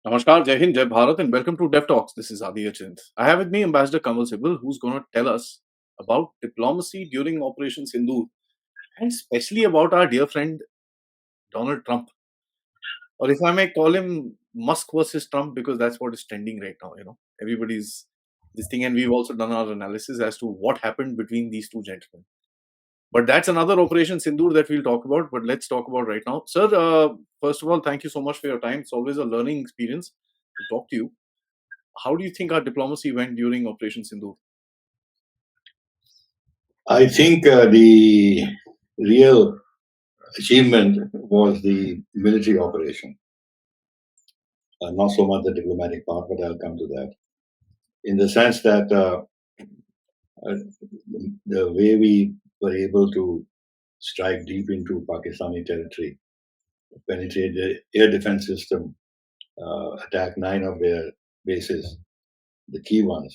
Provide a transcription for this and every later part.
Namaskar, Jai Hind, Jai Bharat, and welcome to Dev Talks. This is Aadi. I have with me Ambassador Kanwal Sibal, who's going to tell us about diplomacy during Operation Sindoor, and especially about our dear friend Donald Trump, or if I may call him Musk versus Trump, because that's what is trending right now. Everybody's this thing, and we've also done our analysis as to what happened between these two gentlemen. But that's another Operation Sindoor that we'll talk about. But let's talk about right now, sir. First of all, thank you so much for your time. It's always a learning experience to talk to you. How do you think our diplomacy went during Operation Sindoor? I think the real achievement was the military operation, not so much the diplomatic part, but I'll come to that. In the sense that the way we were able to strike deep into Pakistani territory, penetrate the air defense system, attack 9 of their bases, the key ones,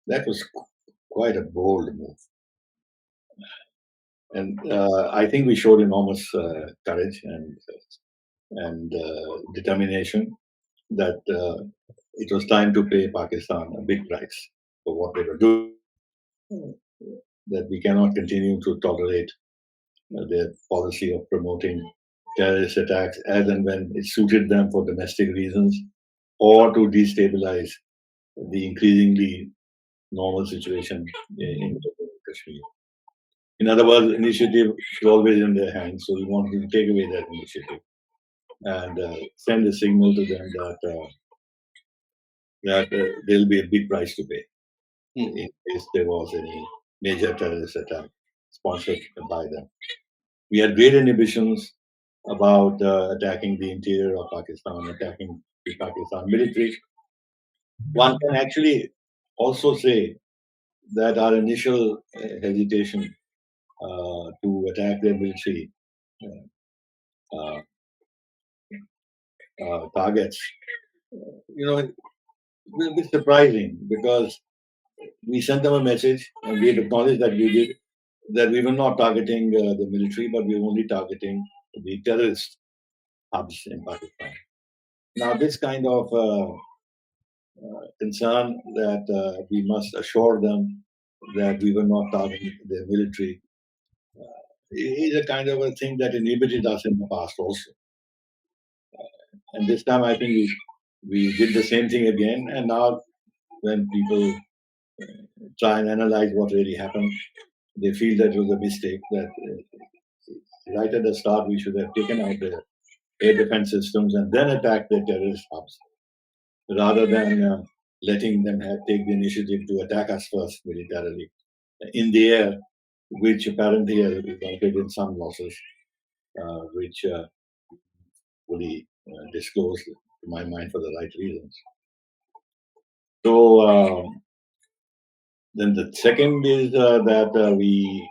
that was quite a bold move. And I think we showed enormous courage and determination that it was time to pay Pakistan a big price for what they were doing, that we cannot continue to tolerate their policy of promoting terrorist attacks as and when it suited them for domestic reasons or to destabilize the increasingly normal situation in Kashmir. In other words, initiative is always in their hands, so we want to take away that initiative and send a signal to them that there will be a big price to pay in case there was any major terrorist attack sponsored by them. We had great inhibitions about attacking the interior of Pakistan, attacking the Pakistan military. One can actually also say that our initial hesitation to attack their military uh, targets, a bit surprising because we sent them a message and we acknowledged that we were not targeting the military, but we were only targeting the terrorist hubs in Pakistan. Now, this kind of concern that we must assure them that we were not targeting their military is a kind of a thing that inhibited us in the past also. And this time, I think we did the same thing again. And now, when people try and analyze what really happened, they feel that it was a mistake, that right at the start we should have taken out the air defense systems and then attacked the terrorist hubs, rather than letting them take the initiative to attack us first militarily in the air, which apparently has resulted in some losses, which fully disclosed, to my mind, for the right reasons. So then the second is that we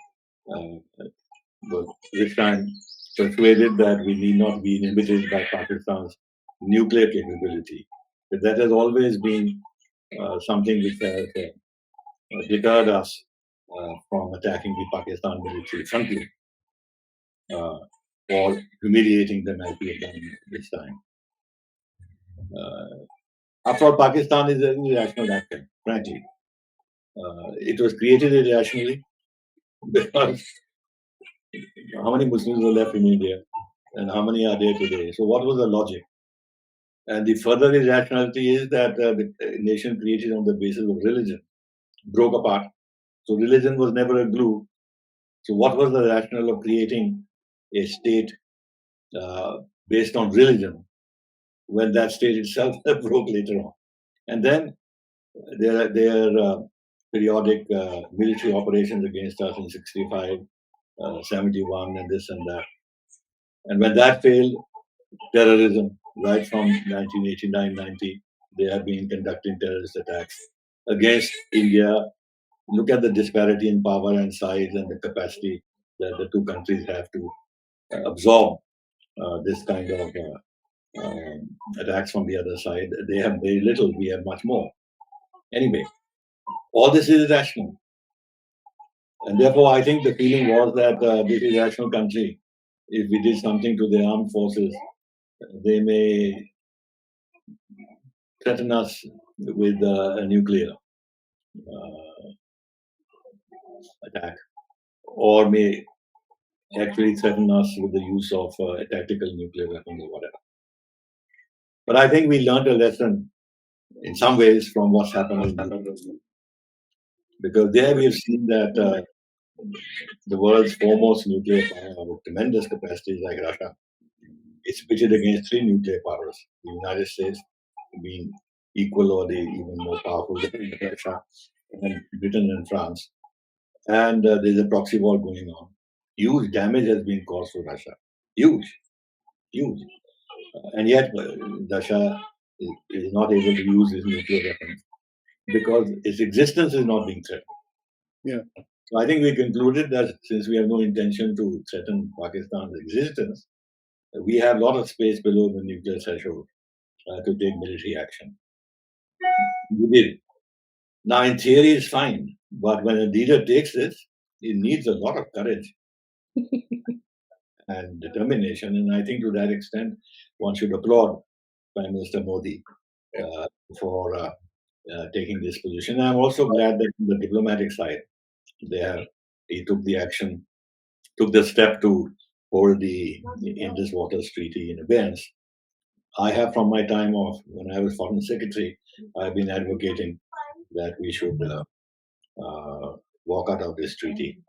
were this time persuaded that we need not be inhibited by Pakistan's nuclear capability. But that has always been something which has deterred us from attacking the Pakistan military frontally or humiliating them as we have done this time. After all, Pakistan is an irrational actor, frankly. It was created irrationally because how many Muslims were left in India and how many are there today? So, what was the logic? And the further irrationality is that the nation created on the basis of religion broke apart. So, religion was never a glue. So, what was the rationale of creating a state based on religion when that state itself broke later on? And then their periodic military operations against us in 65, 71, and this and that. And when that failed, terrorism, right from 1989-90, they have been conducting terrorist attacks against India. Look at the disparity in power and size and the capacity that the two countries have to absorb this kind of attacks from the other side. They have very little, we have much more. Anyway, all this is irrational. And therefore, I think the feeling was that this irrational country, if we did something to the armed forces, they may threaten us with a nuclear attack, or may actually threaten us with the use of tactical nuclear weapons or whatever. But I think we learned a lesson in some ways from what's happened in Indu, because there we have seen that the world's foremost nuclear power with tremendous capacities like Russia is pitted against three nuclear powers: the United States being equal or even more powerful than Russia, and Britain and France. And there's a proxy war going on. Huge damage has been caused to Russia. Huge, huge. And yet, Russia is not able to use its nuclear weapons because its existence is not being threatened. Yeah. So I think we concluded that since we have no intention to threaten Pakistan's existence, we have a lot of space below the nuclear threshold to take military action. We did. Now, in theory, it's fine, but when a leader takes this, it needs a lot of courage and determination. And I think to that extent, one should applaud Prime Minister Modi for taking this position. And I'm also glad that on the diplomatic side, he took the action, took the step to hold the Indus Waters Treaty in abeyance. I have, from my time off, when I was Foreign Secretary, I've been advocating that we should walk out of this treaty.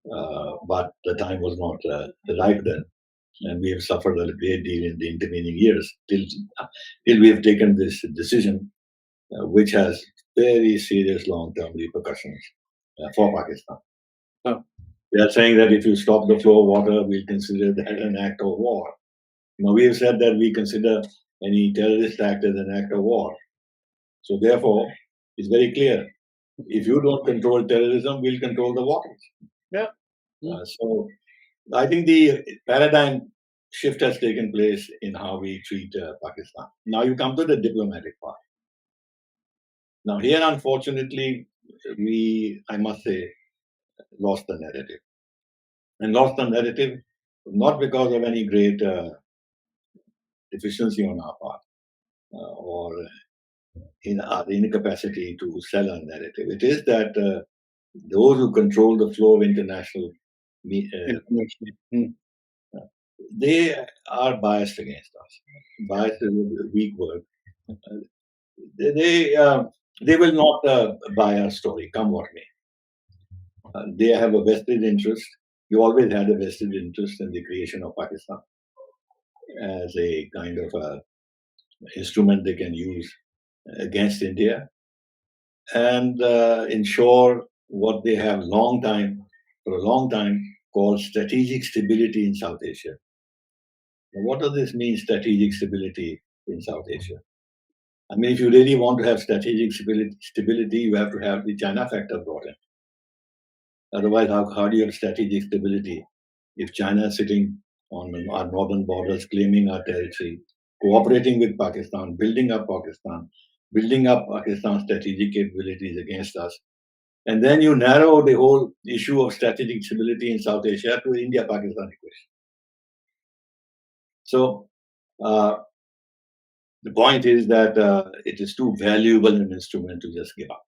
But the time was not ripe then, and we have suffered a great deal in the intervening years till we have taken this decision, which has very serious long-term repercussions for Pakistan. Oh. They are saying that if you stop the flow of water, we'll consider that an act of war. Now, we have said that we consider any terrorist act as an act of war. So, therefore, it's very clear. If you don't control terrorism, we'll control the waters. Yeah. So, I think the paradigm shift has taken place in how we treat Pakistan. Now, you come to the diplomatic part. Now, here, unfortunately, I must say, lost the narrative. And lost the narrative not because of any great deficiency on our part or in our incapacity to sell our narrative. It is that those who control the flow of international information, they are biased against us. Biased is a weak word. They will not buy our story, come what may. They have a vested interest. You always had a vested interest in the creation of Pakistan as a kind of instrument they can use against India and ensure what they have for a long time called strategic stability in South Asia. Now, what does this mean, strategic stability in South Asia? I mean, if you really want to have strategic stability, you have to have the China factor brought in. Otherwise, how do you have strategic stability if China is sitting on our northern borders, claiming our territory, cooperating with Pakistan, building up Pakistan's strategic capabilities against us? And then you narrow the whole issue of strategic stability in South Asia to the India-Pakistan equation. So the point is that it is too valuable an instrument to just give up.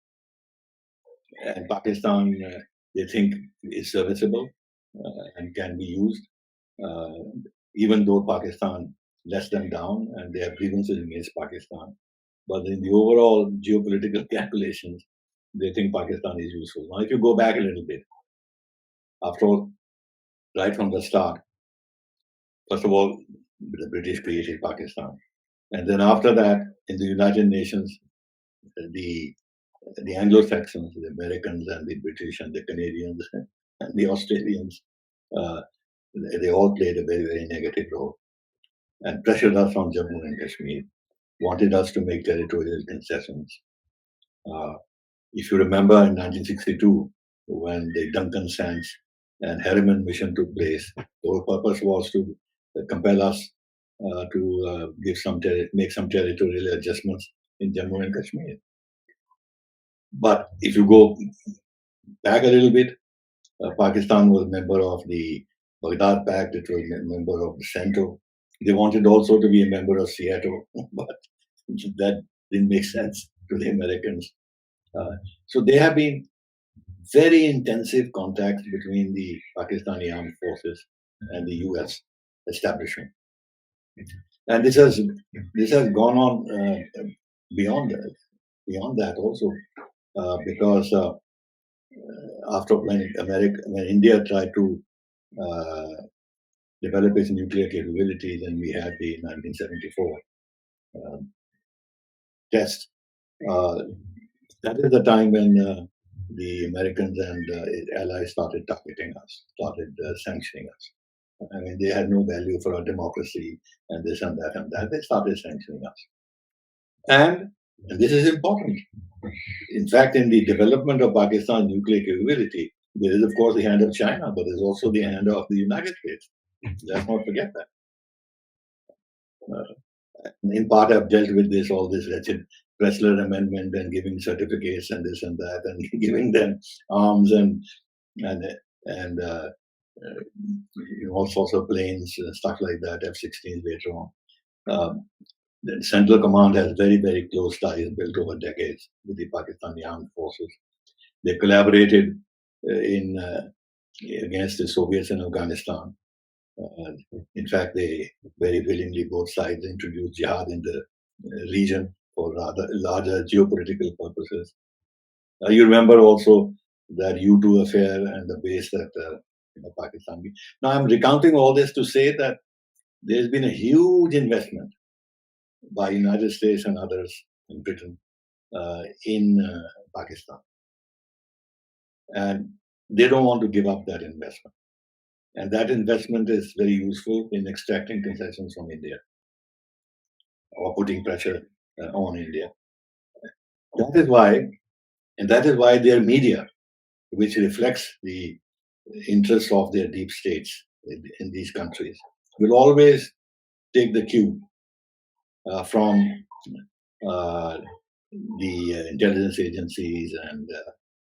And Pakistan, they think, is serviceable and can be used, even though Pakistan lets them down and they have grievances against Pakistan. But in the overall geopolitical calculations, they think Pakistan is useful. Now, if you go back a little bit, after all, right from the start, first of all, the British created Pakistan. And then after that, in the United Nations, the Anglo-Saxons, the Americans and the British and the Canadians and the Australians, they all played a very, very negative role and pressured us on Jammu and Kashmir, wanted us to make territorial concessions. If you remember in 1962, when the Duncan Sands and Harriman mission took place, the whole purpose was to compel us to make some territorial adjustments in Jammu and Kashmir. But if you go back a little bit, Pakistan was a member of the Baghdad Pact, it was a member of the CENTO. They wanted also to be a member of Seattle, but that didn't make sense to the Americans. So there have been very intensive contacts between the Pakistani armed forces and the U.S. establishment, and this has gone on beyond that, also, because after when India tried to uh, develop its nuclear capabilities, and we had the 1974 test. Uh, that is the time when the Americans and allies started targeting us, started sanctioning us. I mean, they had no value for our democracy and this and that and that. They started sanctioning us. And this is important. In fact, in the development of Pakistan's nuclear capability, there is, of course, the hand of China, but there's also the hand of the United States. Let's not forget that. In part, I've dealt with all this wretched Pressler Amendment and giving certificates and this and that, and giving them arms and and all sorts of planes, stuff like that, F-16 later on. The Central Command has very, very close ties built over decades with the Pakistani armed forces. They collaborated in against the Soviets in Afghanistan. In fact, they very willingly, both sides, introduced jihad in the region for rather larger geopolitical purposes. You remember also that U2 affair and the base that Pakistan. Now, I'm recounting all this to say that there's been a huge investment by United States and others in Britain in Pakistan, and they don't want to give up that investment. And that investment is very useful in extracting concessions from India or putting pressure on India. That is why their media, which reflects the interests of their deep states in these countries, will always take the cue from the intelligence agencies and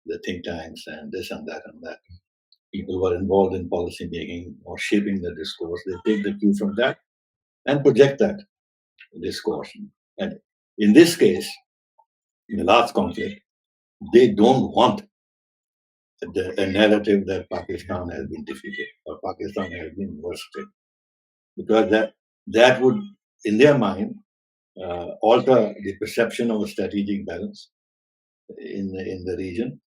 the think tanks and this and that and that. People who are involved in policy making or shaping the discourse, they take the cue from that and project that discourse. And in this case, in the last conflict, they don't want a narrative that Pakistan has been defeated or Pakistan has been worsted, because that would, in their mind, alter the perception of a strategic balance in the region,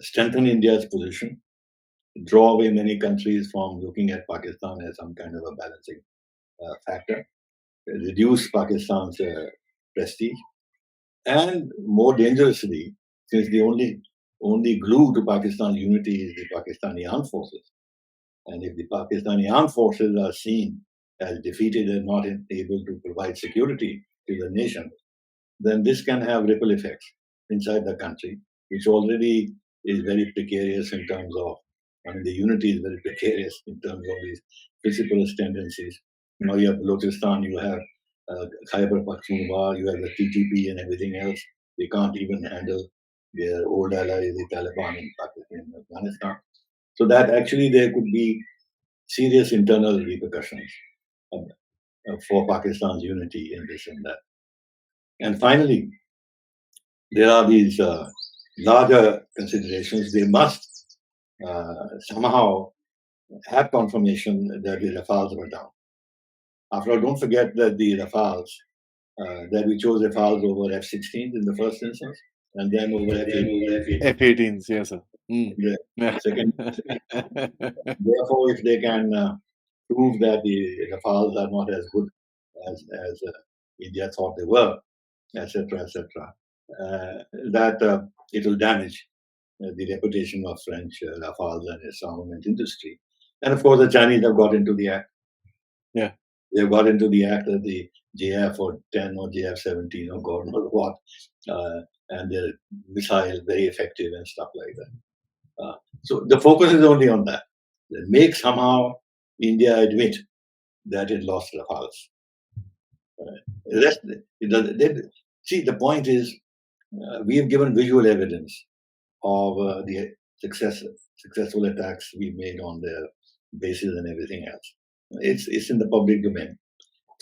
strengthen India's position, draw away many countries from looking at Pakistan as some kind of a balancing factor, reduce Pakistan's prestige, and more dangerously, since the only glue to Pakistan's unity is the Pakistani armed forces, and if the Pakistani armed forces are seen as defeated and not able to provide security to the nation, then this can have ripple effects inside the country, which already is very precarious in terms of, I mean, the unity is very precarious in terms of these principalist tendencies. Now you have Balochistan, you have Khyber Pakhtunkhwa, you have the TTP and everything else. They can't even handle their old allies, the Taliban in Pakistan and Afghanistan. So that actually there could be serious internal repercussions for Pakistan's unity in this and that. And finally, there are these larger considerations. They must somehow have confirmation that the Rafales were down. After all, don't forget that the Rafales, that we chose Rafales over F-16s in the first instance, and then over F-18s, yes, sir. The second. Therefore, if they can prove that the Rafales are not as good as India thought they were, etc., that it will damage the reputation of French Rafales and its armament industry. And of course, the Chinese have got into the act. Yeah. They've got into the act of the JF or 10 or JF 17 or God knows what, and their missile very effective and stuff like that. So the focus is only on that. Make somehow India admit that it lost Rafales. See, the point is, we have given visual evidence of the successful attacks we made on their bases and everything else. It's in the public domain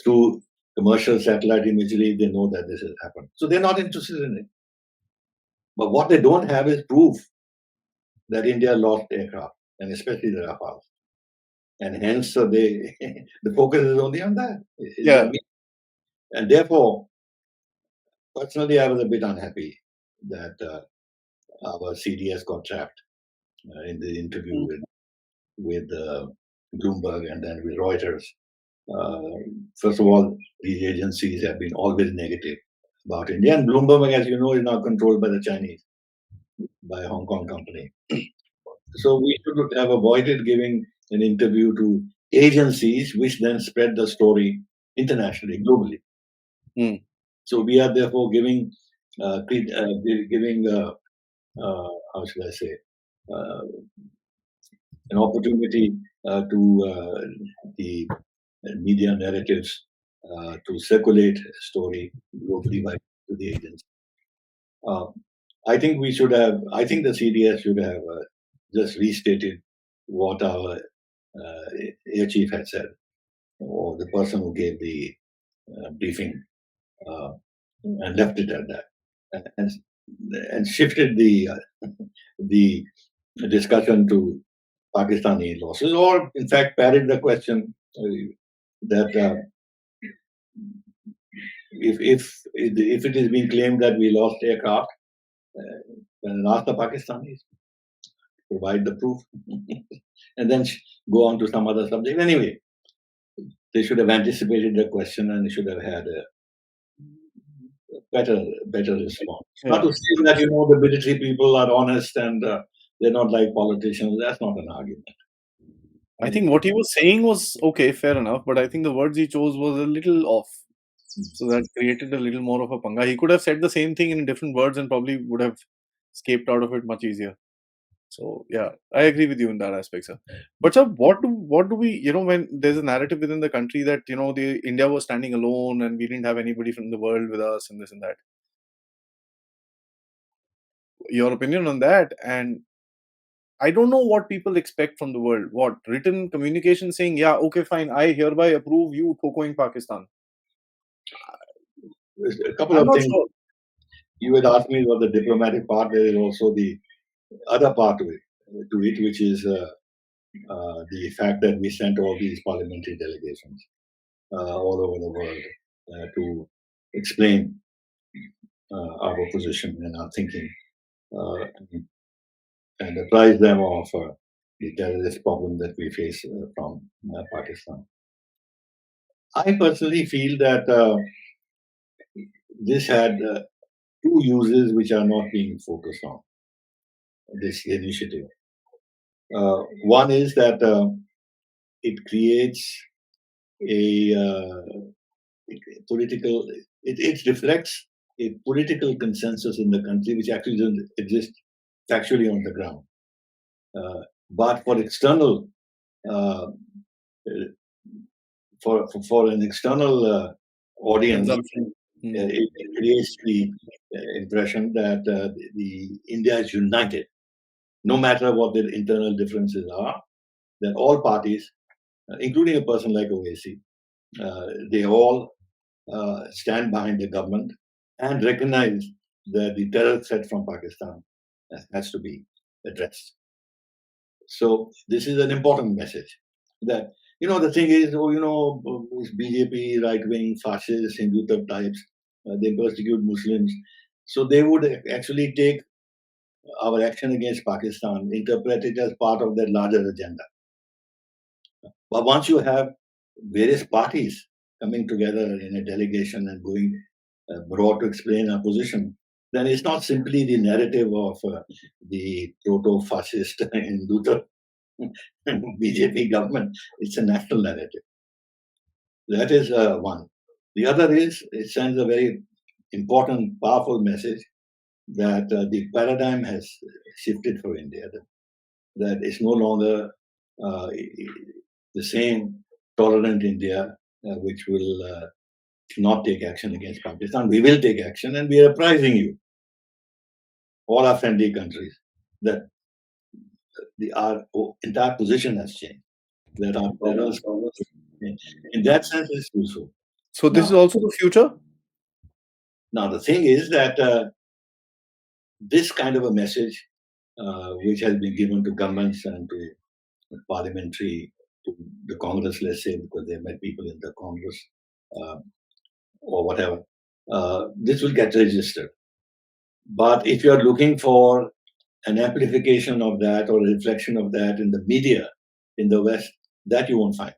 through commercial satellite imagery, they know that this has happened. So they're not interested in it. But what they don't have is proof that India lost aircraft, and especially the Rafales. And hence, they the focus is only on that. Yeah. And therefore, personally, I was a bit unhappy that our CDS got trapped in the interview with Bloomberg and then with Reuters. First of all, these agencies have been always negative about India. And Bloomberg, as you know, is now controlled by the Chinese, by a Hong Kong company. So we should have avoided giving an interview to agencies which then spread the story internationally, globally. Mm. So we are therefore giving, how should I say, an opportunity to the media narratives to circulate a story globally by to the agents. I think we should have. I think the CDS should have just restated what our air chief had said, or the person who gave the briefing, and left it at that, and shifted the discussion to Pakistani losses, or in fact parried the question that if it is being claimed that we lost aircraft, then ask the Pakistanis, provide the proof, and then go on to some other subject. Anyway, they should have anticipated the question and they should have had a better response. Yeah. Not to say that the military people are honest and they're not like politicians. That's not an argument. I think what he was saying was okay, fair enough, but I think the words he chose was a little off. So that created a little more of a panga. He could have said the same thing in different words and probably would have escaped out of it much easier. So yeah, I agree with you in that aspect, sir. But sir, what do we, when there's a narrative within the country that the India was standing alone and we didn't have anybody from the world with us and this and that. Your opinion on that? And I don't know what people expect from the world. What written communication saying, yeah, okay, fine, I hereby approve you tokoing Pakistan. A couple I'm of not things. sure. You had asked me about the diplomatic part. There is also the other part to it, which is the fact that we sent all these parliamentary delegations all over the world to explain our position and our thinking uh, and apprise them of the terrorist problem that we face from Pakistan. I personally feel that this had two uses which are not being focused on this initiative. One is that it creates a political, it reflects a political consensus in the country which actually doesn't exist factually on the ground. But for external, uh, for an external audience, Consumption. it creates the impression that the India is united, no matter what their internal differences are. That all parties, including a person like Owaisi, they all stand behind the government and recognize that the terror threat from Pakistan has to be addressed. So this is an important message that, the thing is, BJP, right-wing, fascist, Hindu types, they persecute Muslims. So they would actually take our action against Pakistan, interpret it as part of their larger agenda. But once you have various parties coming together in a delegation and going abroad to explain our position, then it's not simply the narrative of the proto-fascist Hindu BJP government. It's a national narrative. That is one. The other is it sends a very important, powerful message that the paradigm has shifted for India. That it's no longer the same tolerant India which will not take action against Pakistan. We will take action, and we are apprising you, all our friendly countries, that our entire position has changed. That our terrorists, in that sense, is useful. So this is Now, also the future? now the thing is that this kind of a message, which has been given to governments and to parliamentary, to the Congress, let's say, because they met people in the Congress uh, or whatever, this will get registered. But if you are looking for an amplification of that or a reflection of that in the media in the West, that you won't find.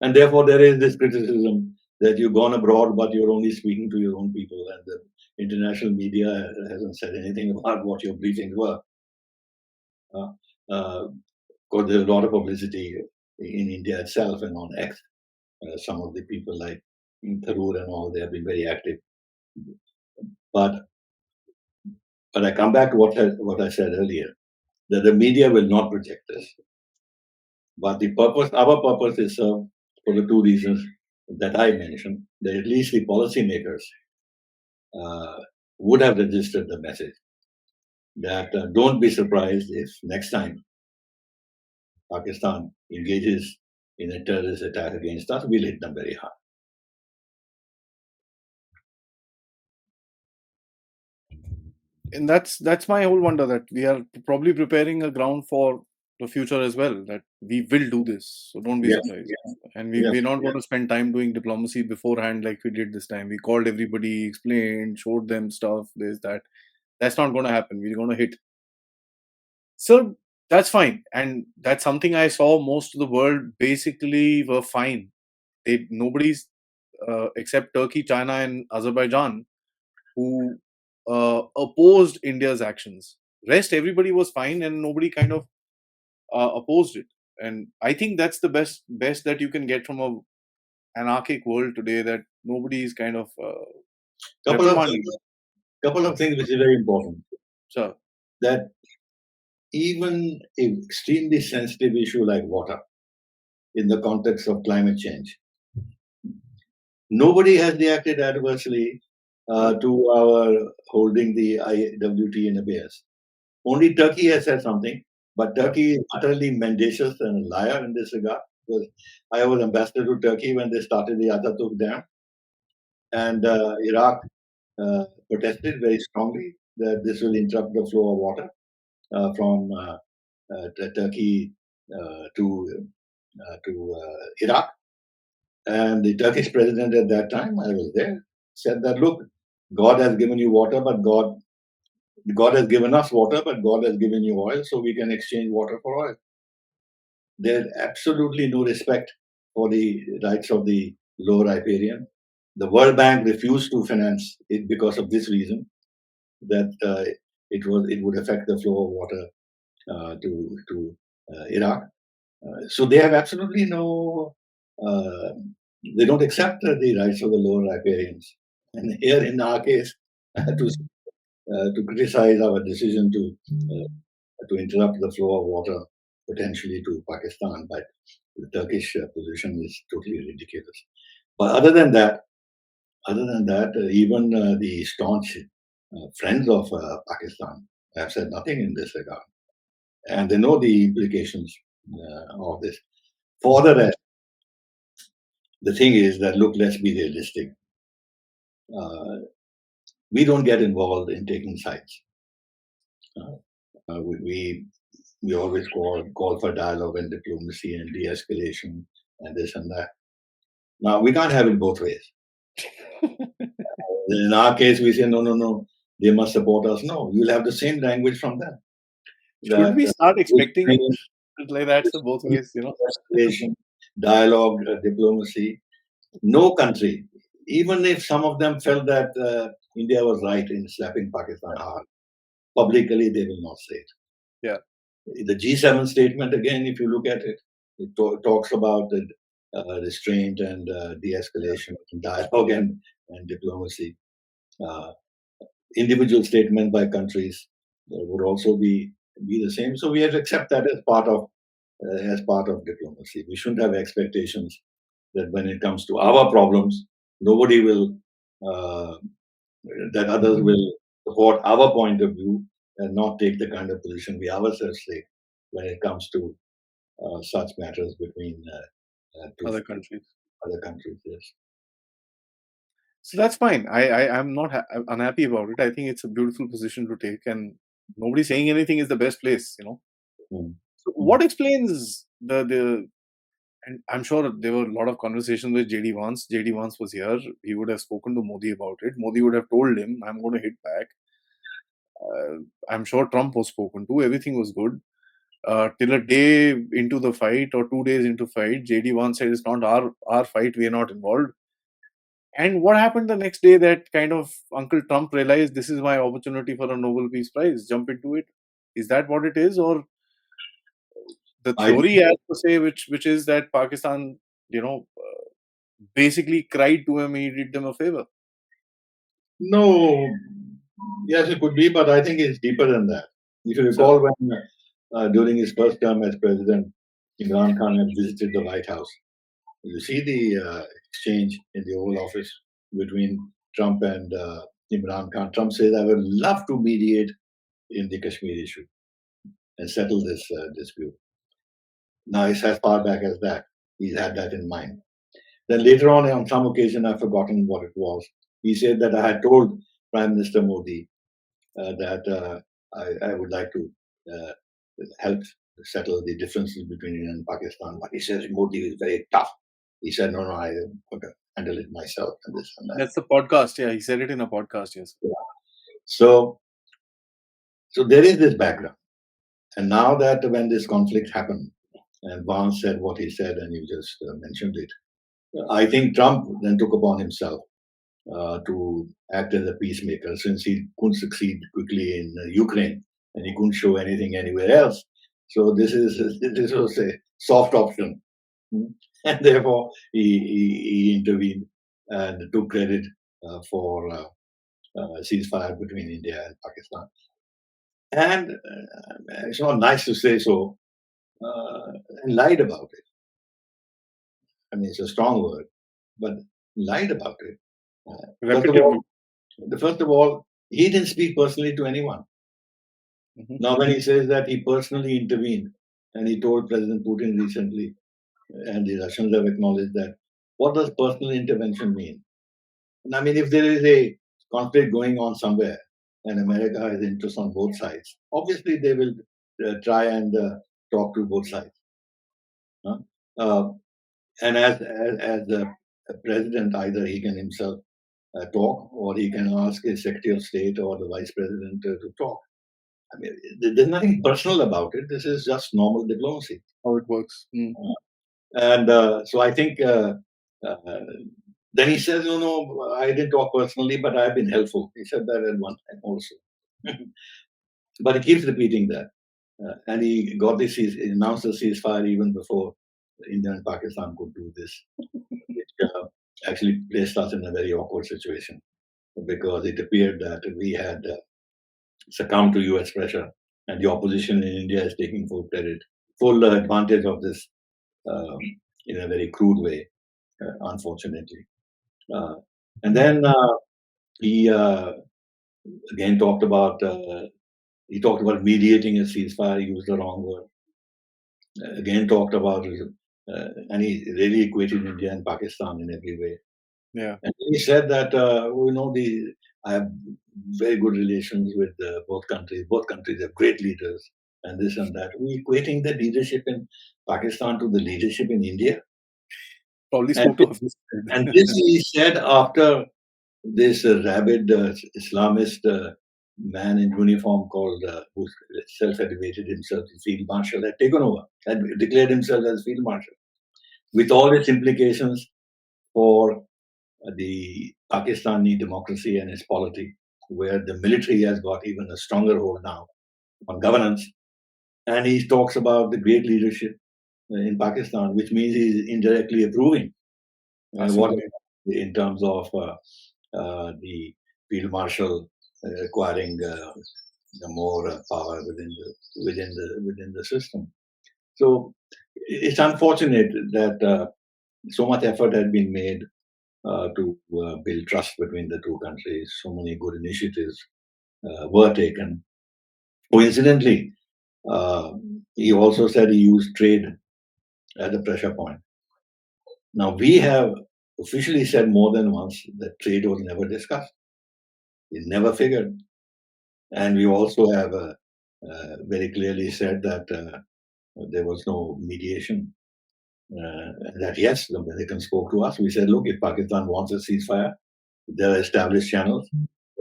And therefore, there is this criticism that you've gone abroad, but you're only speaking to your own people, and the international media hasn't said anything about what your briefings were. Uh, because there's a lot of publicity in India itself and on X. Some of the people like Tharoor and all, they have been very active. But I come back to what I said earlier, that the media will not project this. But our purpose is served for the two reasons that I mentioned, that at least the policymakers would have registered the message that don't be surprised if next time Pakistan engages in a terrorist attack against us, we'll hit them very hard. And that's my whole wonder, that we are probably preparing a ground for the future as well, that we will do this, so don't be Yes, surprised. And yes, we're not going to spend time doing diplomacy beforehand like we did this time. We called everybody, explained, showed them stuff, this, that. That's not going to happen. We're going to hit. So that's fine, and that's something I saw. Most of the world basically were fine. Nobody's except Turkey, China, and Azerbaijan who opposed India's actions. Rest, everybody was fine, and nobody kind of opposed it. And I think that's the best that you can get from a anarchic world today. That nobody is kind of couple of reprimanding. things, couple of things which is very important. So That even an extremely sensitive issue like water, in the context of climate change, nobody has reacted adversely to our holding the IWT in abeyance. Only Turkey has said something, but Turkey is utterly mendacious and a liar in this regard. Because I was ambassador to Turkey when they started the Ataturk Dam, and Iraq protested very strongly that this will interrupt the flow of water from Turkey to Iraq. And the Turkish president at that time, I was there, said that, look, God has given you water, but God has given us water, but God has given you oil, so we can exchange water for oil. There's absolutely no respect for the rights of the lower riparian. The World Bank refused to finance it because of this reason, that it would affect the flow of water to Iraq. So they have absolutely no. They don't accept the rights of the lower riparians. And here, in our case, to criticize our decision to interrupt the flow of water potentially to Pakistan, but the Turkish position is totally ridiculous. But even the staunch friends of Pakistan have said nothing in this regard, and they know the implications of this. For the rest, the thing is that, look, let's be realistic. We don't get involved in taking sides. We always call for dialogue and diplomacy and de-escalation and this and that. Now we can't have it both ways. In our case, we say no, they must support us. No, you'll have the same language from them. should we start expecting Restraint, it like that? So both ways, escalation, dialogue, diplomacy. No country, even if some of them felt that India was right in slapping Pakistan hard, publicly they will not say it. Yeah. The G7 statement, again, if you look at it, it talks about the restraint and de-escalation, and dialogue and diplomacy. Uh, Individual statement by countries would also be the same. So we have to accept that as part of diplomacy. We shouldn't have expectations that when it comes to our problems, nobody will uh, that others will support our point of view and not take the kind of position we ourselves take when it comes to such matters between two Other countries. other countries. Yes. So that's fine. I'm not I'm unhappy about it. I think it's a beautiful position to take, and nobody saying anything is the best place, you know. Mm. So what explains the and I'm sure there were a lot of conversations with JD Vance. JD Vance was here. He would have spoken to Modi about it. Modi would have told him, "I'm going to hit back." Uh, I'm sure Trump was spoken to. Everything was good. Till a day into the fight or 2 days into fight, JD Vance said, "It's not our fight. We are not involved." And what happened the next day that kind of Uncle Trump realized this is my opportunity for a Nobel Peace Prize, jump into it? Is that what it is? Or the I theory, as to say, which is that Pakistan, you know, basically cried to him, he did them a favor. No, yes, it could be, but I think it's deeper than that. If you So recall when during his first term as president, Imran Khan had visited the White House. You see the exchange in the Oval Office between Trump and Imran Khan. Trump says, "I would love to mediate in the Kashmir issue and settle this dispute." Now, it's as far back as that. He's had that in mind. Then later on some occasion, I've forgotten what it was, he said that I had told Prime Minister Modi that I would like to uh, help settle the differences between India and Pakistan. But he says Modi is very tough. He said, no, I could handle it myself and this and that. that's the podcast. Yeah, he said it in a podcast. Yes. Yeah. So, so there is this background. And now that when this conflict happened, and Vance said what he said, and you just mentioned it, I think Trump then took upon himself to act as a peacemaker since he couldn't succeed quickly in Ukraine and he couldn't show anything anywhere else. So this was a soft option, and therefore he intervened and took credit for ceasefire between India and Pakistan. And it's not nice to say so, and lied about it. I mean, it's a strong word, but lied about it. First of Repetitive. all, First of all, he didn't speak personally to anyone. Mhm. Now, when he says that he personally intervened, and he told President Putin recently, and the Russians have acknowledged that, what does personal intervention mean? And I mean, if there is a conflict going on somewhere, and America has interests on both sides, obviously they will try and talk to both sides. Huh? Uh, and as a president, either he can himself talk, or he can ask his Secretary of State or the Vice President to talk. I mean, there's nothing personal about it. This is just normal diplomacy. How it works. And so I think uh, then he says, no, I didn't talk personally, but I've been helpful. He said that at one time also. But he keeps repeating that. And he got this, he announced the ceasefire even before India and Pakistan could do this, which actually placed us in a very awkward situation because it appeared that we had succumbed to US pressure and the opposition in India is taking full advantage of this um, in a very crude way, unfortunately. Uh, and then he again talked about mediating a ceasefire. He used the wrong word. Again talked about and he really equated India and Pakistan in every way. Yeah. And he said that I have very good relations with both countries. Both countries have great leaders, and this and that. We equating the leadership in Pakistan to the leadership in India, Probably and spoke to us. and this he said after this rabid Islamist man in uniform called who self-elevated himself as field marshal had taken over, had declared himself as field marshal, with all its implications for the Pakistani democracy and its polity, where the military has got even a stronger hold now on governance. And he talks about the great leadership in Pakistan, which means he's indirectly approving what Absolutely. in terms of the field marshal acquiring more power within the system. So it's unfortunate that so much effort had been made to build trust between the two countries. So many good initiatives were taken. Coincidentally, uh, he also said he used trade as a pressure point. Now we have officially said more than once that trade was never discussed. It never figured. And we also have very clearly said that there was no mediation. That yes, the Americans spoke to us. We said, look, if Pakistan wants a ceasefire, there are established channels.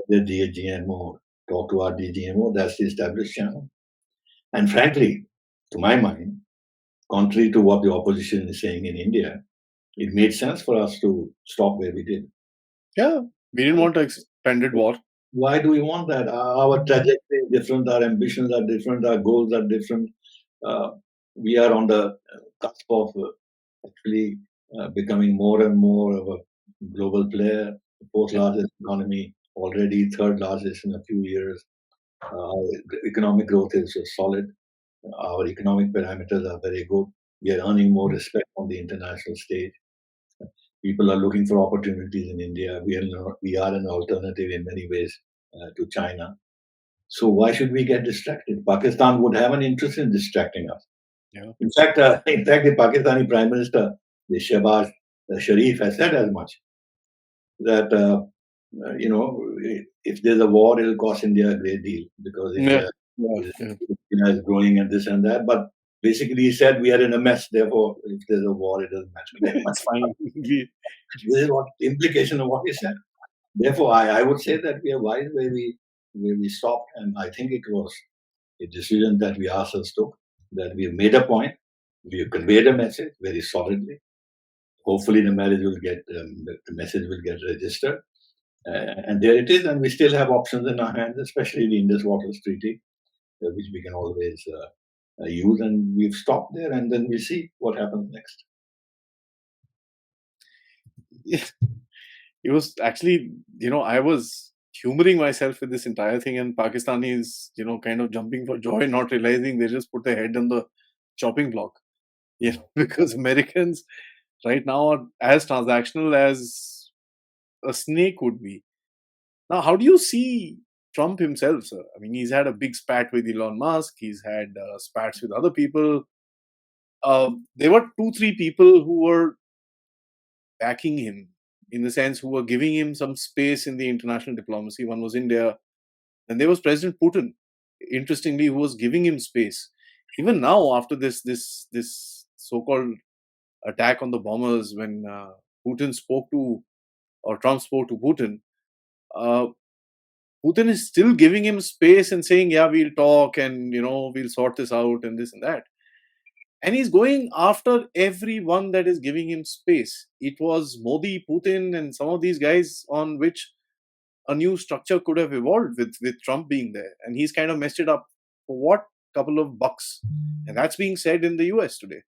The DGMO, talk to our DGMO, that's the established channel. And frankly, to my mind, contrary to what the opposition is saying in India, it made sense for us to stop where we did. Yeah, we didn't want an expanded war. Why do we want that? Our trajectory is different, our ambitions are different, our goals are different. We are on the cusp of actually becoming more and more of a global player, fourth largest economy, already third largest in a few years. The economic growth is solid. Our economic parameters are very good. We are earning more respect on the international stage. People are looking for opportunities in India. We are an alternative in many ways to China. So why should we get distracted? Pakistan would have an interest in distracting us. Yeah. In fact, the Pakistani Prime Minister, the Shehbaz Sharif, has said as much that if there's a war, it'll cost India a great deal because Yeah. India is growing and this and that. But basically, he said we are in a mess. Therefore, if there's a war, it doesn't matter. It's fine. This is what the implication of what he said. Therefore, I would say that we are wise where we stopped, and I think it was a decision that we ourselves took. That we have made a point, we have conveyed a message very solidly. Hopefully, the message will get registered, and there it is. And we still have options in our hands, especially the Indus Waters Treaty, which we can always use. And we've stopped there, and then we see what happens next. It was actually, I was humoring myself with this entire thing, and Pakistanis, kind of jumping for joy, not realizing they just put their head on the chopping block. Because Americans right now are as transactional as a snake would be. Now, how do you see Trump himself, sir? I mean, he's had a big spat with Elon Musk. He's had spats with other people. There were 2, 3 people who were backing him, in the sense who were giving him some space in the international diplomacy. One was India, and there was President Putin, interestingly, who was giving him space. Even now, after this so-called attack on the bombers, when Putin spoke to, or Trump spoke to Putin, Putin is still giving him space and saying, yeah, we'll talk and, we'll sort this out and this and that. And he's going after everyone that is giving him space. It was Modi, Putin, and some of these guys on which a new structure could have evolved with Trump being there. And he's kind of messed it up for what? Couple of bucks. And that's being said in the US today.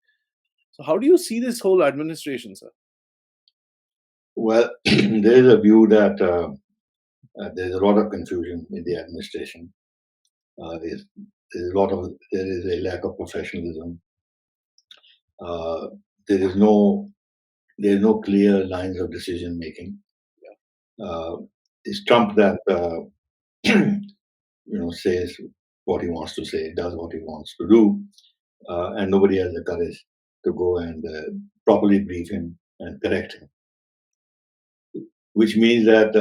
So how do you see this whole administration, sir? Well, there is a view that there's a lot of confusion in the administration. There is a lack of professionalism. There is no clear lines of decision making. It's Trump that says what he wants to say, does what he wants to do, and nobody has the courage to go and properly brief him and correct him. Which means that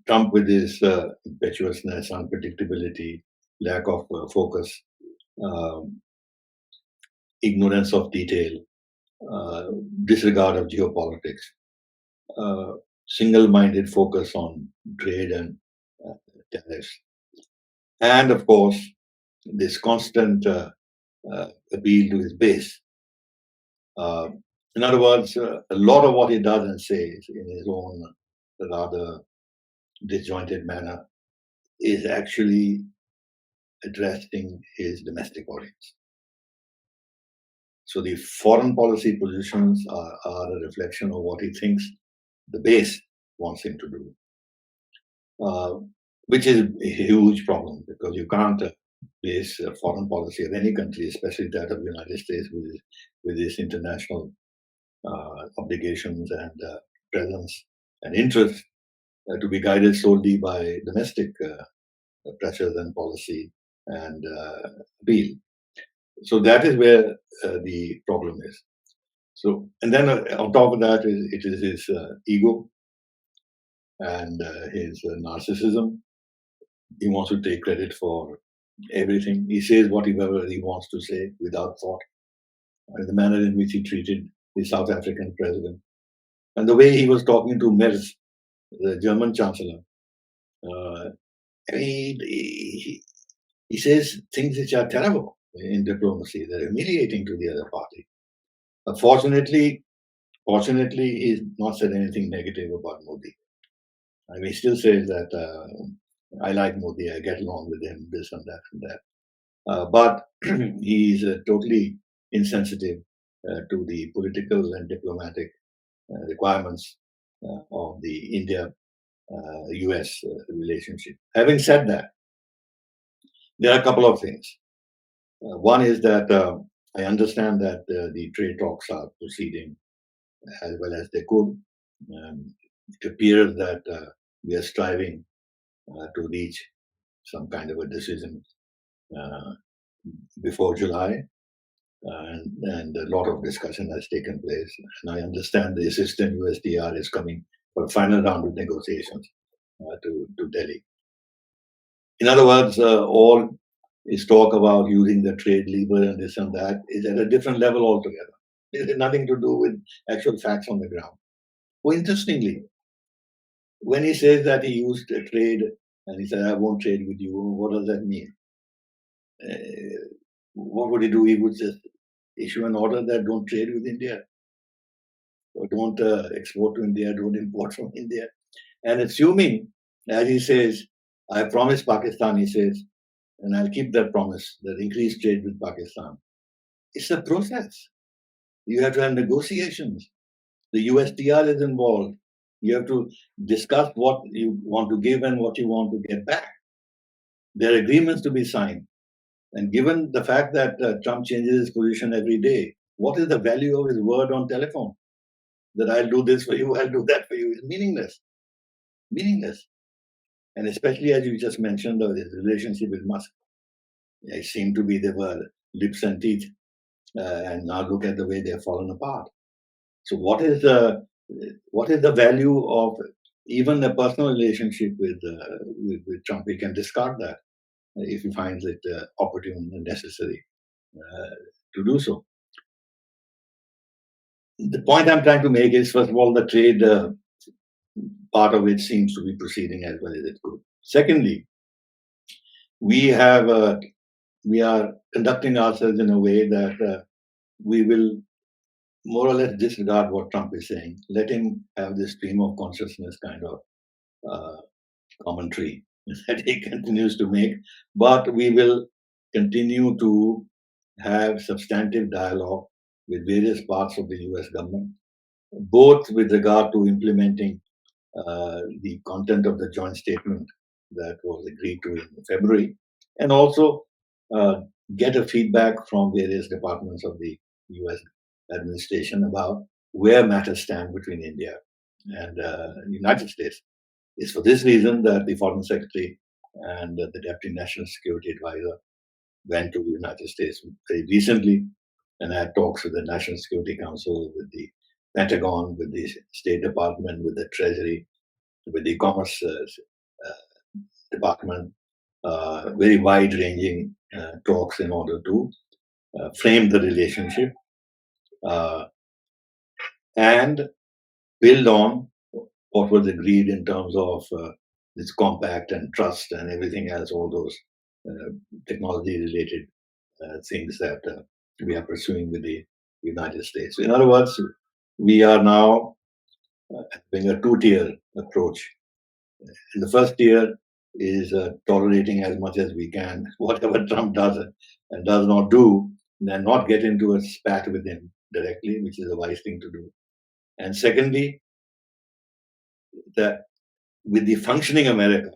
Trump, with his impetuousness, unpredictability, lack of focus, ignorance of detail, disregard of geopolitics, single-minded focus on trade and tariffs, and of course, this constant appeal to his base. In other words, a lot of what he does and says in his own rather disjointed manner is actually addressing his domestic audience. So the foreign policy positions are a reflection of what he thinks the base wants him to do, which is a huge problem because you can't base foreign policy of any country, especially that of the United States, with its international obligations and presence and interest, to be guided solely by domestic pressures and policy and appeal. So that is where the problem is. So, and then on top of that, it is his ego and his narcissism. He wants to take credit for everything. He says whatever he wants to say without thought. And the manner in which he treated the South African president, and the way he was talking to Merz, the German chancellor. Uh, I mean, he says things which are terrible in diplomacy. They're humiliating to the other party. Fortunately, he's not said anything negative about Modi. I mean, he still says that I like Modi, I get along with him, this and that and that. But he's totally insensitive to the political and diplomatic requirements of the India-US relationship. Having said that, there are a couple of things. One is that I understand that the trade talks are proceeding as well as they could. It appears that we are striving to reach some kind of a decision before July, and a lot of discussion has taken place. And I understand the assistant USDR is coming for a final round of negotiations to Delhi. In other words, all is talk about using the trade lever and this and that is at a different level altogether. It has nothing to do with actual facts on the ground. Well, interestingly, when he says that he used a trade and he said, I won't trade with you, what does that mean? What would he do? He would just issue an order that don't trade with India, or don't export to India, don't import from India. And assuming, as he says, I promised Pakistan, he says, and I'll keep that promise, that increased trade with Pakistan. It's a process. You have to have negotiations. The USTR is involved. You have to discuss what you want to give and what you want to get back. There are agreements to be signed. And given the fact that Trump changes his position every day, what is the value of his word on telephone? That I'll do this for you, I'll do that for you, is meaningless. Meaningless. And especially as you just mentioned, his relationship with Musk. It seemed to be they were lips and teeth. And now look at the way they've fallen apart. So what is the value of even a personal relationship with Trump? We can discard that if he finds it opportune and necessary to do so. The point I'm trying to make is, first of all, the trade part of it seems to be proceeding as well as it could. Secondly, we are conducting ourselves in a way that we will more or less disregard what Trump is saying. Let him have this stream of consciousness kind of commentary that he continues to make. But we will continue to have substantive dialogue with various parts of the US government, both with regard to implementing the content of the joint statement that was agreed to in February, and also get a feedback from various departments of the US administration about where matters stand between India and the United States. It's for this reason that the Foreign Secretary and the Deputy National Security Advisor went to the United States very recently and had talks with the National Security Council, with the Pentagon, with the State Department, with the Treasury, with the Commerce Department, very wide-ranging talks in order to frame the relationship and build on what was agreed in terms of this compact and trust and everything else, all those technology-related things that we are pursuing with the United States. In other words, we are now having a two-tier approach. And the first tier is tolerating as much as we can whatever Trump does and does not do, and not get into a spat with him directly, which is a wise thing to do. And secondly, that with the functioning America,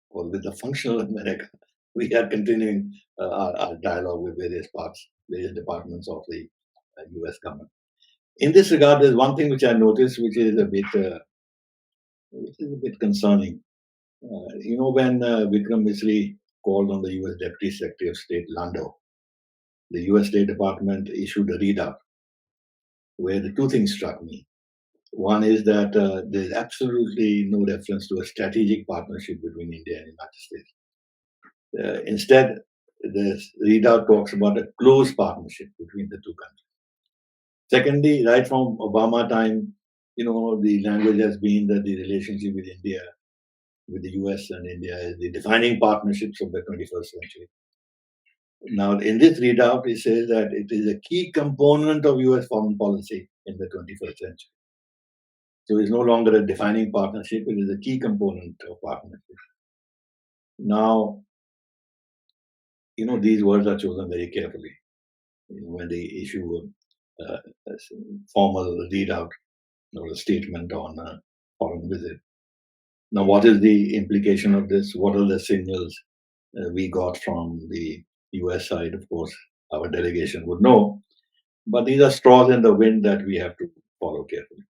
or with the functional America, we are continuing our dialogue with various departments of the US government. In this regard, there's one thing which I noticed, which is a bit concerning. When Vikram Misri called on the US Deputy Secretary of State Lando, the US State Department issued a readout where the two things struck me. One is that there's absolutely no reference to a strategic partnership between India and the United States. Instead, the readout talks about a close partnership between the two countries. Secondly, right from Obama time, the language has been that the relationship with India, with the US and India, is the defining partnerships of the 21st century. Now, in this readout, it says that it is a key component of US foreign policy in the 21st century. So it's no longer a defining partnership, it is a key component of partnership. Now, these words are chosen very carefully when they issue a formal readout or a statement on a foreign visit. Now, what is the implication of this? What are the signals we got from the US side? Of course, our delegation would know. But these are straws in the wind that we have to follow carefully.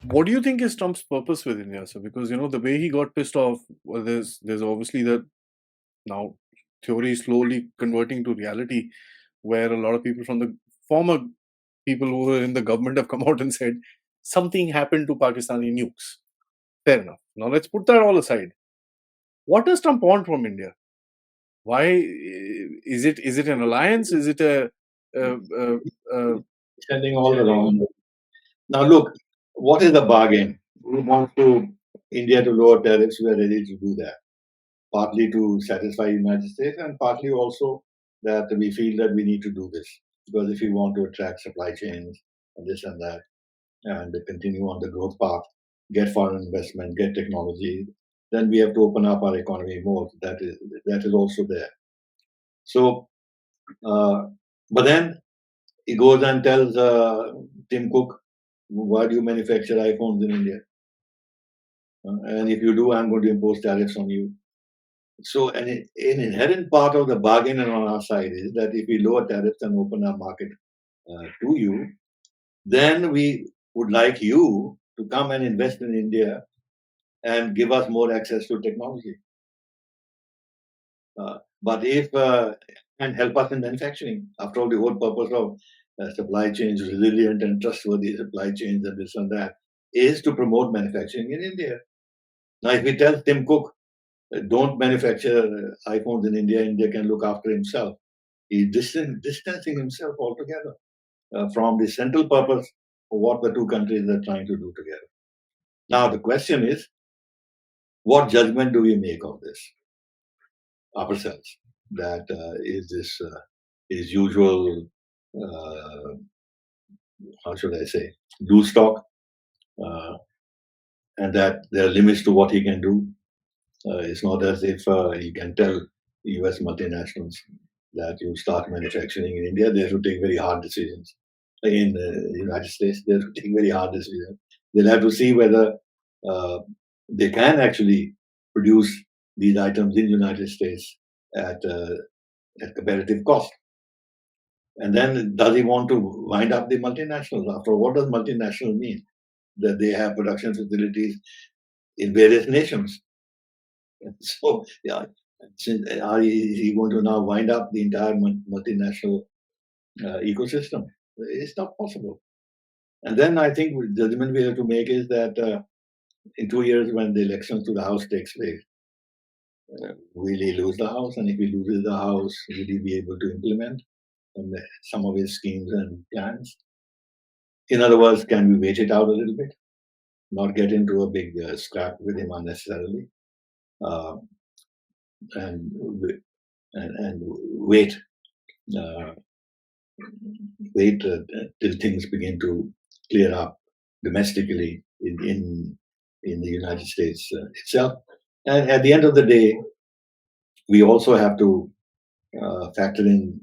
What do you think is Trump's purpose with India, sir? Because the way he got pissed off, well, there's obviously that now theory is slowly converting to reality, where a lot of people from the former people who were in the government have come out and said something happened to Pakistani nukes. Fair enough. Now let's put that all aside. What does Trump want from India? Why is it an alliance? Is it a Sending all around. Now, look, what is the bargain? We want India to lower tariffs. We are ready to do that, partly to satisfy the United States, and partly also that we feel that we need to do this because if we want to attract supply chains and this and that, and continue on the growth path, get foreign investment, get technology, then we have to open up our economy more. That is also there. So, but then he goes and tells Tim Cook, "Why do you manufacture iPhones in India? And if you do, I'm going to impose tariffs on you." So, an inherent part of the bargain on our side is that if we lower tariffs and open our market to you, then we would like you to come and invest in India and give us more access to technology. But and help us in manufacturing. After all, the whole purpose of supply chains, resilient and trustworthy supply chains, and this and that, is to promote manufacturing in India. Now, if we tell Tim Cook, don't manufacture iPhones in India, India can look after himself. He's distancing himself altogether from the central purpose of what the two countries are trying to do together. Now, the question is, what judgment do we make of this ourselves? That is this his usual, how should I say, loose talk, and that there are limits to what he can do. It's not as if he can tell US multinationals that you start manufacturing in India, they have to take very hard decisions. In the United States, they have to take very hard decisions. They'll have to see whether they can actually produce these items in the United States at competitive cost. And then does he want to wind up the multinationals? After all, what does multinational mean? That they have production facilities in various nations. So, yeah, is he going to now wind up the entire multinational ecosystem? It's not possible. And then I think the judgment we have to make is that in 2 years, when the elections to the House takes place, will he lose the House? And if he loses the House, will he be able to implement some of his schemes and plans? In other words, can we wait it out a little bit? Not get into a big scrap with him unnecessarily, uh, and wait, uh, wait till things begin to clear up domestically in the United States itself. And at the end of the day, we also have to factor in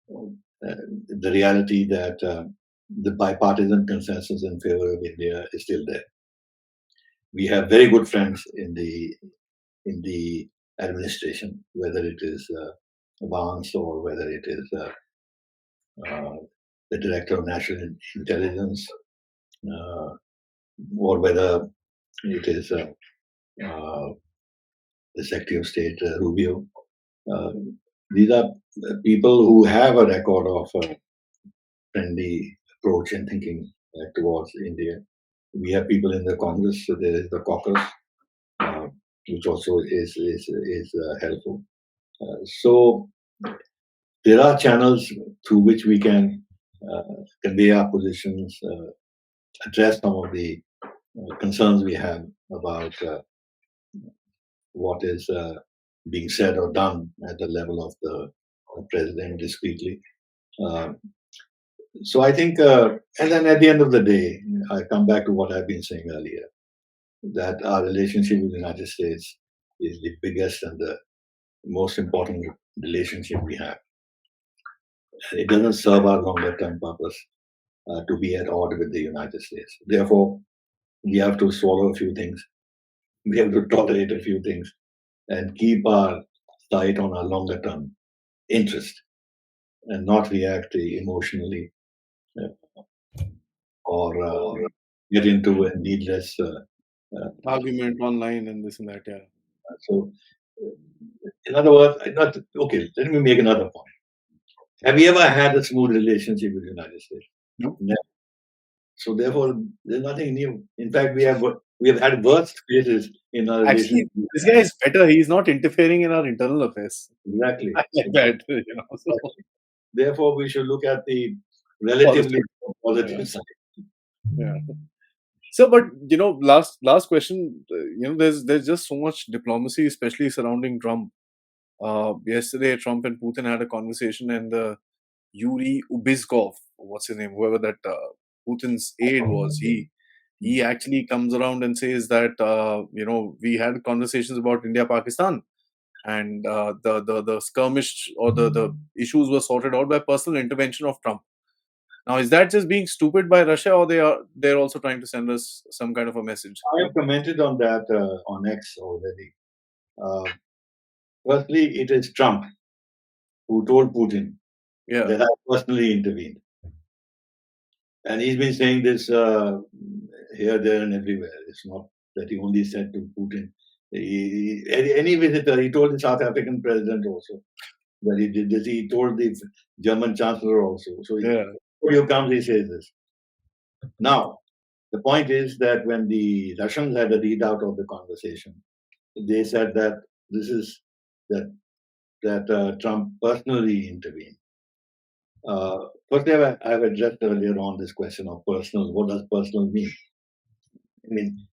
the reality that the bipartisan consensus in favor of India is still there. We have very good friends in the administration, whether it is Vance or whether it is the Director of National Intelligence, or whether it is the Secretary of State Rubio. These are people who have a record of friendly approach and thinking towards India. We have people in the Congress. So there is the caucus, uh, which also is helpful. So there are channels through which we can convey our positions, address some of the concerns we have about what is being said or done at the level of the president discreetly. Uh, so I think, and then at the end of the day, I come back to what I've been saying earlier, that our relationship with the United States is the biggest and the most important relationship we have. It doesn't serve our longer term purpose to be at odds with the United States. Therefore, we have to swallow a few things. We have to tolerate a few things and keep our sight on our longer term interest and not react emotionally uh, or get into a needless. Argument online and this and that. Yeah. So, in other words, not okay. Let me make another point. Have you ever had a smooth relationship with the United States? No. Never. So therefore, there's nothing new. In fact, we have had worst phases in our Actually, relationship. this guy is better. He's not interfering in our internal affairs. Exactly. I like that. So Therefore, we should look at the positive. relatively Yeah. positive side. Yeah. So, but last question. There's just so much diplomacy, especially surrounding Trump. Yesterday, Trump and Putin had a conversation, and Yuri Ubizkov, what's his name, whoever that Putin's aide was, he actually comes around and says that we had conversations about India Pakistan, and the skirmish or the issues were sorted out by personal intervention of Trump. Now, is that just being stupid by Russia, or they're also trying to send us some kind of a message? I have commented on that on X already. Uh, Firstly, it is Trump who told Putin Yeah, that I personally intervened. And he's been saying this here, there, and everywhere. It's not that he only said to Putin. Any visitor, he told the South African president also that he did this. He told the German chancellor also. So yeah. when he comes, he says this. Now, the point is that when the Russians had a readout of the conversation, they said that this is that Trump personally intervened. Firstly, I've addressed earlier on this question of personal. What does personal mean? I mean,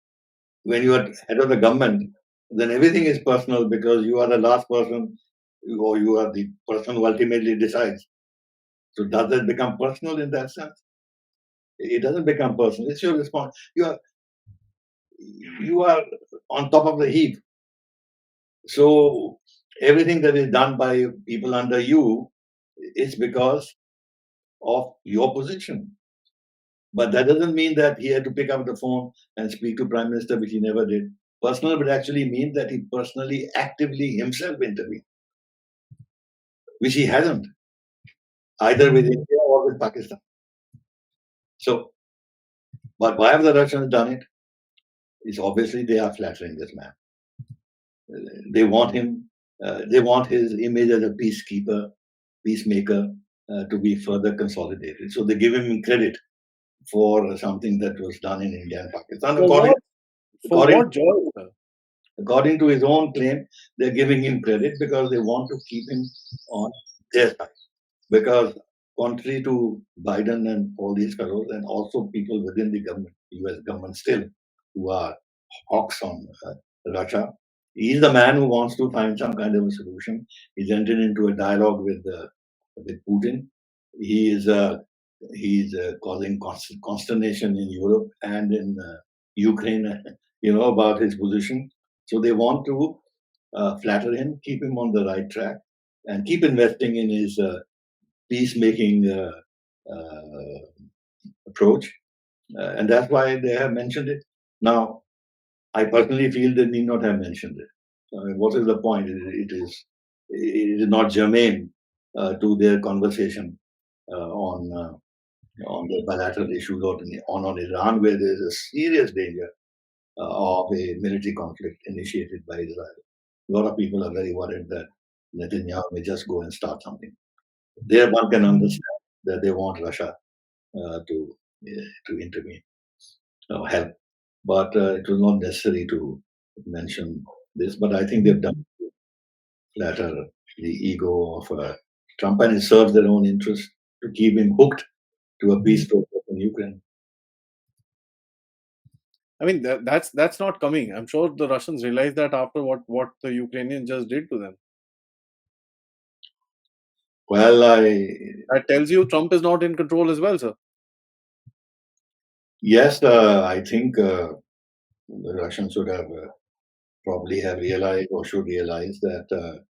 when you are head of the government, then everything is personal because you are the last person or you are the person who ultimately decides. So does that become personal in that sense? It doesn't become personal. It's your response. You are on top of the heap. So everything that is done by people under you is because of your position. But that doesn't mean that he had to pick up the phone and speak to Prime Minister, which he never did. Personal would actually mean that he personally, actively himself intervened, which he hasn't, either with India or with Pakistan. So, but why have the Russians done it? It's obviously they are flattering this man. They want him. They want his image as a peacekeeper, peacemaker, to be further consolidated. So they give him credit for something that was done in India and Pakistan. For what? For According what, George? According to his own claim, they're giving him credit because they want to keep him on their side. Because contrary to Biden and all these fellows, and also people within the government, US government still, who are hawks on Russia, he's the man who wants to find some kind of a solution. He's entered into a dialogue with Putin. He is he's causing consternation in Europe and in Ukraine, about his position. So they want to flatter him, keep him on the right track, and keep investing in his peacemaking uh, approach. And that's why they have mentioned it. Now, I personally feel they need not have mentioned it. What is the point? It is not germane to their conversation on the bilateral issues or on Iran, where there is a serious danger of a military conflict initiated by Israel. A lot of people are very worried that Netanyahu may just go and start something. There one can understand that they want Russia to intervene or help. But it was not necessary to mention this. But I think they've done to flatter the ego of Trump, and it serves their own interest to keep him hooked to a peace process in Ukraine. I mean, that's not coming. I'm sure the Russians realize that after what the Ukrainians just did to them. Well, That tells you Trump is not in control as well, sir. yes, I think the Russians should have probably have realized or should realize that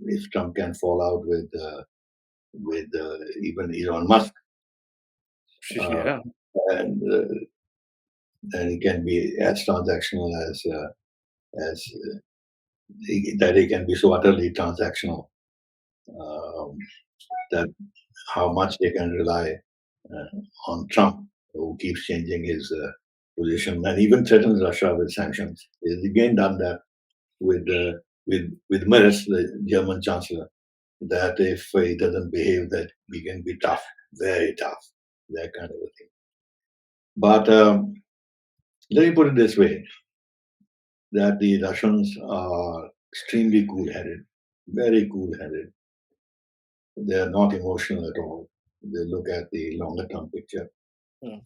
if Trump can fall out with even Elon Musk, uh, Yeah. and then he can be as transactional as that he can be so utterly transactional um, that how much they can rely on Trump, who keeps changing his position and even threatens Russia with sanctions. He's again done that with with Merz, the German chancellor, that if he doesn't behave, that we can be tough, very tough, that kind of a thing. But let me put it this way: that the Russians are extremely cool-headed, very cool-headed. They are not emotional at all. They look at the longer-term picture. Hmm.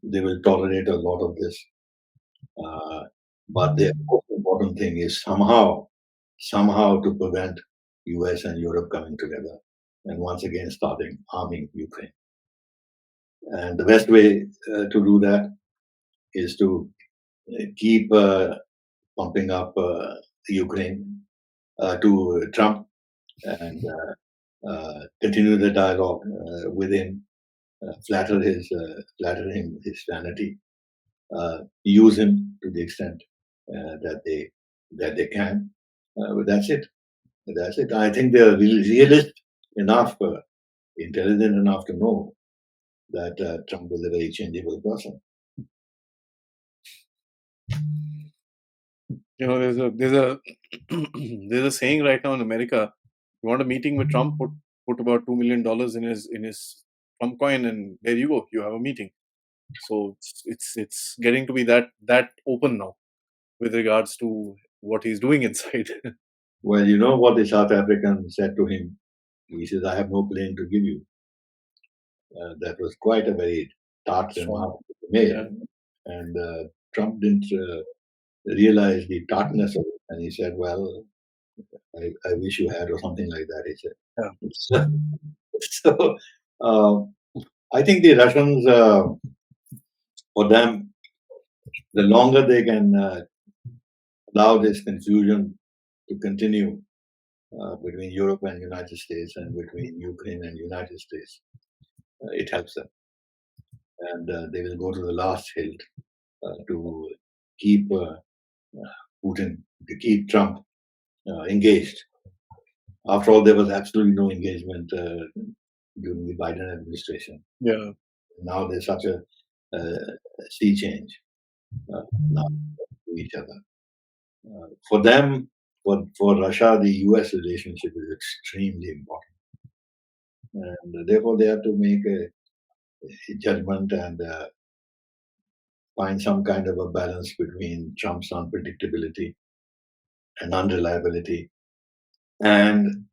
They will tolerate a lot of this. But the most important thing is somehow to prevent US and Europe coming together and once again starting arming Ukraine. And the best way to do that is to keep pumping up Ukraine to Trump and continue the dialogue with him, flatter him his vanity, use him to the extent that they can. But that's it. That's it. I think they're realist enough, intelligent enough to know that Trump is a very changeable person. You know, there's a there's a saying right now in America. You want a meeting with Trump? Put about $2 million in his Trump coin, and there you go. You have a meeting. So it's getting to be that open now with regards to what he's doing inside. Well, you know what the South African said to him? He says, "I have no plane to give you." That was quite a very tart Strong. remark made, Yeah. and Trump didn't realize the tartness of it, and he said, "Well, I wish you had," or something like that. He said. So, I think the Russians, for them, the longer they can allow this confusion to continue between Europe and United States and between Ukraine and United States, it helps them. And they will go to the last hilt to keep Putin, to keep Trump engaged. After all, there was absolutely no engagement during the Biden administration. Yeah. Now there's such a sea change now to each other. For them, for Russia, the US relationship is extremely important. And therefore, they have to make a judgment and find some kind of a balance between Trump's unpredictability and unreliability and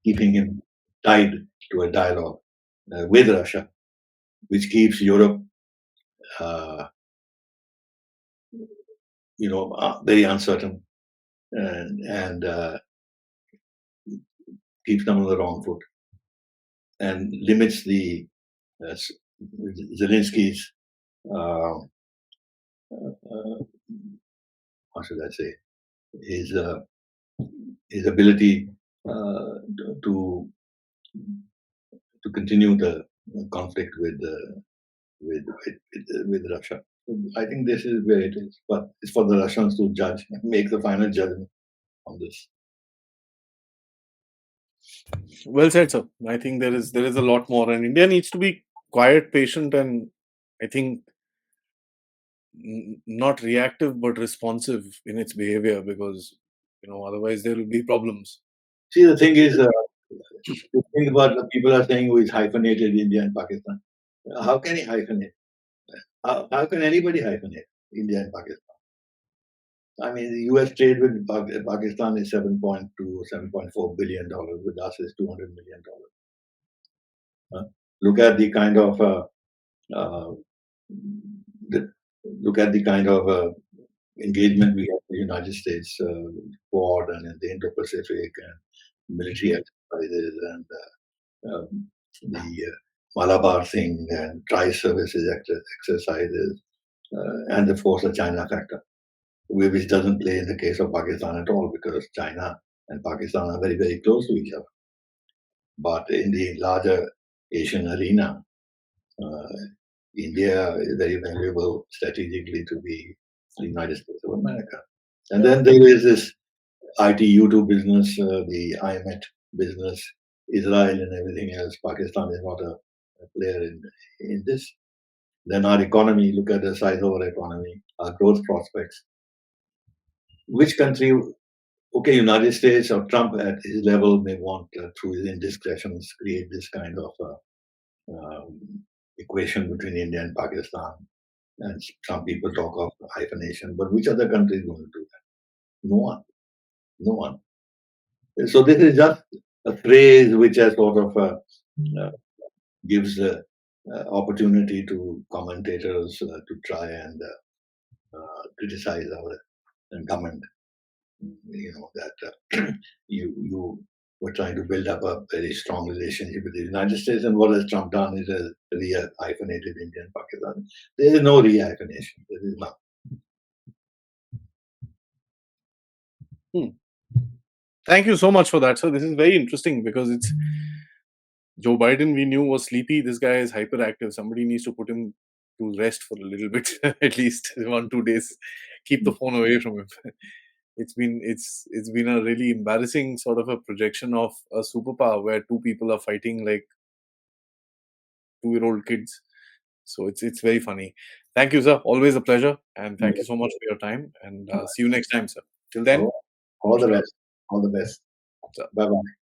keeping him tied to a dialogue with Russia, which keeps Europe, uh, very uncertain and keeps them on the wrong foot and limits the Zelensky's uh, what should I say his his ability uh, to to continue the conflict with Russia. I think this is where it is, but it's for the Russians to judge, make the final judgment on this. Well said, sir. I think there is a lot more, and India needs to be quiet, patient, and I think not reactive but responsive in its behavior, because Otherwise there will be problems. See, the thing is, the thing about the people are saying who is hyphenated India and Pakistan. How can he hyphenate? How can anybody hyphenate India and Pakistan? I mean, the U.S. trade with Pakistan is $7.2 or $7.4 billion. With us is $200 million. Look at the kind of uh, look at the kind of engagement we have with the United States, Quad and the Indo-Pacific and military exercises and the Malabar thing and tri-services exercises and of course the China factor, which doesn't play in the case of Pakistan at all because China and Pakistan are very, very close to each other. But in the larger Asian arena, India is very valuable strategically to the United States of America. And then there is this IT YouTube business, the IMET business, Israel and everything else. Pakistan is not a player in this. Then our economy, look at the size of our economy, our growth prospects. Which country, okay, United States or Trump at his level may want, through his indiscretions, create this kind of equation between India and Pakistan. And some people talk of hyphenation, but which other country is going to do that? No one. No one. So this is just a phrase which has sort of gives opportunity to commentators to try and criticize our government. That you were trying to build up a very strong relationship with the United States, and what has Trump done is a re-hyphenated India and Pakistan. There is no re-hyphenation. There is none. Thank you so much for that, sir. This is very interesting because it's Joe Biden we knew was sleepy. This guy is hyperactive. Somebody needs to put him to rest for a little bit, at least 1-2 days. Keep the phone away from him. It's been a really embarrassing sort of a projection of a superpower where two people are fighting like 2-year-old kids. So it's very funny. Thank you, sir. Always a pleasure, and thank you so much for your time. And see you next time, sir. Till then, All the best. All the best. Bye bye.